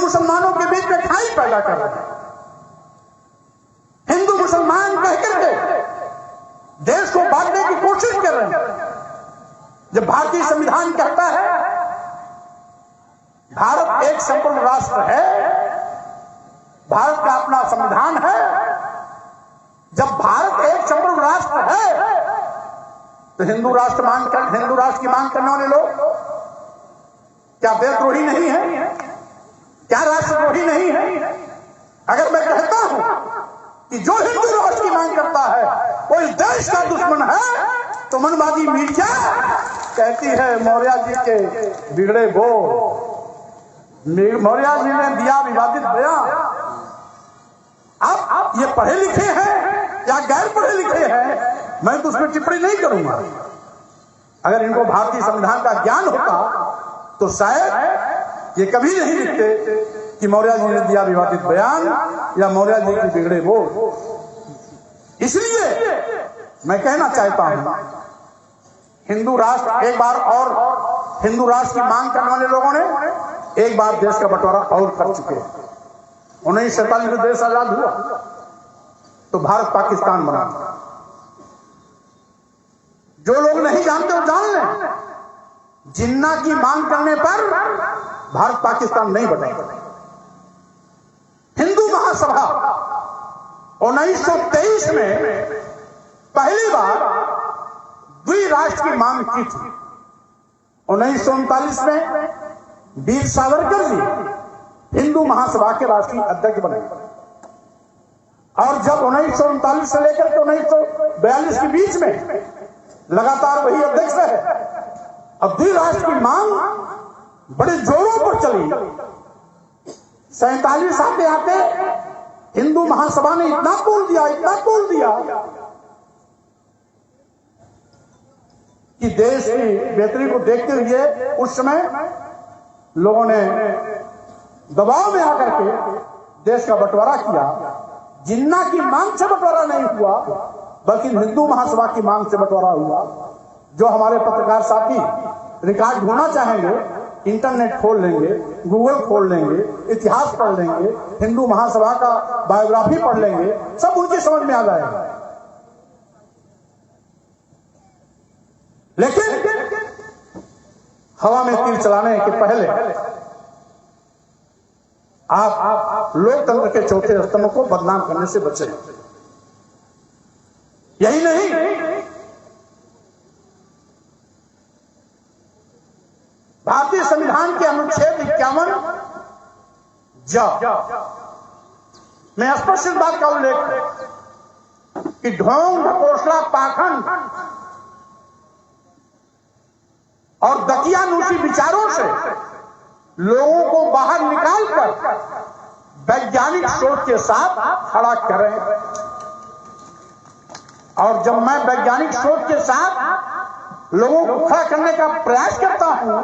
मुसलमानों के बीच में खाई पैदा कर रहे हैं। हिंदू मुसलमान कहकर के देश को बांटने की कोशिश कर रहे हैं। जब भारतीय संविधान कहता है भारत एक संपूर्ण राष्ट्र है, भारत का अपना संविधान है, जब भारत एक संपूर्ण राष्ट्र है तो हिंदू राष्ट्र की मांग करने वाले लोग क्या देशद्रोही नहीं है? क्या राष्ट्रद्रोही नहीं है? अगर मैं कहता हूं कि जो हिंदू राष्ट्र की मांग करता है वो इस देश का दुश्मन है, तो मनवादी मीडिया कहती है मौर्य जी के बिगड़े बोल, मौर्य जी ने दिया विवादित बयान। अब ये पढ़े लिखे हैं या गैर पढ़े लिखे हैं, मैं तो उसमें टिप्पणी नहीं करूंगा। अगर इनको भारतीय संविधान का ज्ञान होता तो शायद ये कभी नहीं लिखते कि मौर्य जी ने दिया विवादित बयान या मौर्य जी के बिगड़े बोल। इसलिए मैं कहना चाहता हूं हिंदू राष्ट्र एक बार और हिंदू राष्ट्र की मांग करने वाले लोगों ने एक बार देश का बंटवारा और कर चुके हैं। 1947 में देश आजाद हुआ तो भारत पाकिस्तान बना। जो लोग नहीं जानते वो जान लें, जिन्ना की मांग करने पर भारत पाकिस्तान नहीं बनेगा। हिंदू महासभा 1923 में पहली बार द्विराष्ट्र की मांग की थी। 1939 में वीर सावरकर जी हिंदू महासभा के राष्ट्रीय अध्यक्ष बने और जब 1939 से लेकर के 1942 के बीच में लगातार वही अध्यक्ष रहे। अब द्विराष्ट्र की मांग बड़े जोरों पर चली। 47 आते आते हिंदू महासभा ने इतना बोल दिया कि देश की बेहतरी को देखते हुए उस समय लोगों ने दबाव में आकर के देश का बंटवारा किया। जिन्ना की मांग से बंटवारा नहीं हुआ बल्कि हिंदू महासभा की मांग से बंटवारा हुआ। जो हमारे पत्रकार साथी रिकॉर्ड ढूंढना चाहेंगे, इंटरनेट खोल लेंगे, गूगल खोल लेंगे, इतिहास पढ़ लेंगे, हिंदू महासभा का बायोग्राफी पढ़ लेंगे, सब उनकी समझ में आ जाएगा। लेकिन हवा में तीर चलाने के पहले आप लोकतंत्र के चौथे स्तंभ को बदनाम करने से बचें। यही नहीं, भारतीय संविधान के अनुच्छेद 51 में स्पष्ट इस बात का उल्लेख कि ढोंग ढकोसला पाखंड और दकियानूसी विचारों से लोगों को बाहर निकालकर वैज्ञानिक सोच के साथ खड़ा करें। और जब मैं वैज्ञानिक सोच के साथ लोगों को खड़ा करने का प्रयास करता हूं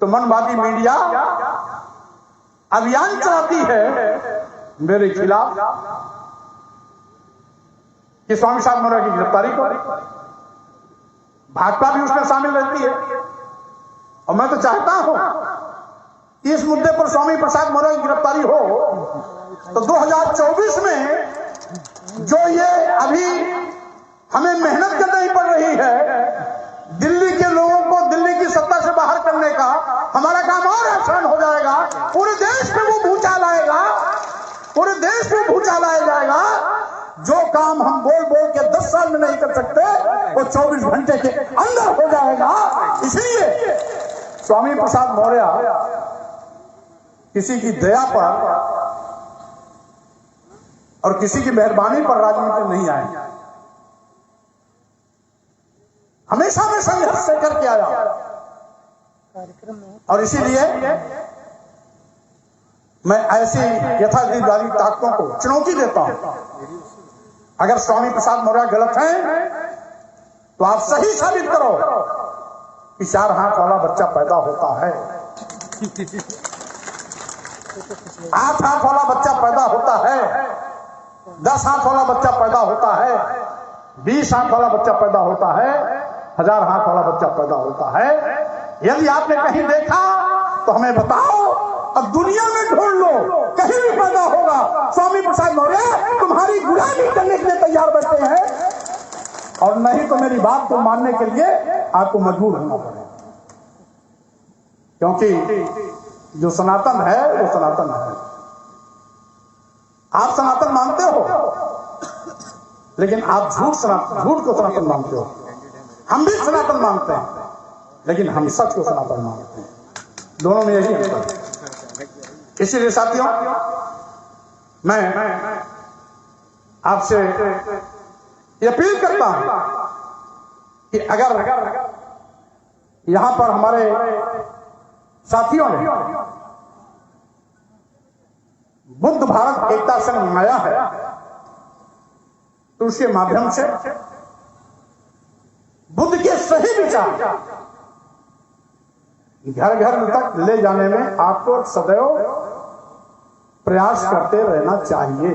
तो मनवादी मीडिया अभियान चलाती है मेरे खिलाफ कि स्वामी प्रसाद मौर्य की गिरफ्तारी को। भाजपा भी उसमें शामिल रहती है और मैं तो चाहता हूं कि इस मुद्दे पर स्वामी प्रसाद मौर्य की गिरफ्तारी हो तो 2024 में जो ये अभी हमें मेहनत करनी पड़ रही है दिल्ली के लोगों को दिल्ली की सत्ता से बाहर करने का, हमारा काम और आसान हो जाएगा। पूरे देश में वो भूचाल आएगा, पूरे देश में भूचाल आ जाएगा। जो काम हम बोल बोल के 10 साल में नहीं कर सकते वो 24 घंटे के अंदर हो जाएगा। इसलिए स्वामी प्रसाद मौर्य किसी की दया पर और किसी की मेहरबानी पर राजनीति में नहीं आए। हमेशा मैं संघर्ष से करके आया और इसीलिए मैं ऐसी यथार्थवादी ताकतों को चुनौती देता हूं। अगर स्वामी प्रसाद मौर्य गलत हैं तो आप सही साबित करो कि 4 हाथ वाला बच्चा पैदा होता है, 8 हाथ वाला बच्चा पैदा होता है, 10 हाथ वाला बच्चा पैदा होता है, 20 हाथ वाला बच्चा पैदा होता है, 1000 हाथ वाला बच्चा पैदा होता है। यदि आपने कहीं देखा तो हमें बताओ अब दुनिया में ढूंढ लो, कहीं भी पैदा होगा, स्वामी प्रसाद मौर्य तुम्हारी गुलामी करने के लिए तैयार बैठे हैं, और नहीं तो मेरी बात को मानने के लिए आपको मजबूर होना पड़ेगा। क्योंकि जो सनातन है वो सनातन है। आप सनातन मानते हो, लेकिन आप झूठ को सनातन मानते हो। हम भी सनातन मानते हैं, लेकिन हम सच को सनातन मानते हैं। दोनों में यही अंतर है। इसीलिए साथियों, मैं आपसे ये अपील करता हूं कि अगर यहां पर हमारे साथियों ने बुद्ध भारत एकता संघ मंगाया है, तो उसके माध्यम से बुद्ध के सही विचार घर घर तक ले जाने में आपको सदैव प्रयास करते रहना चाहिए।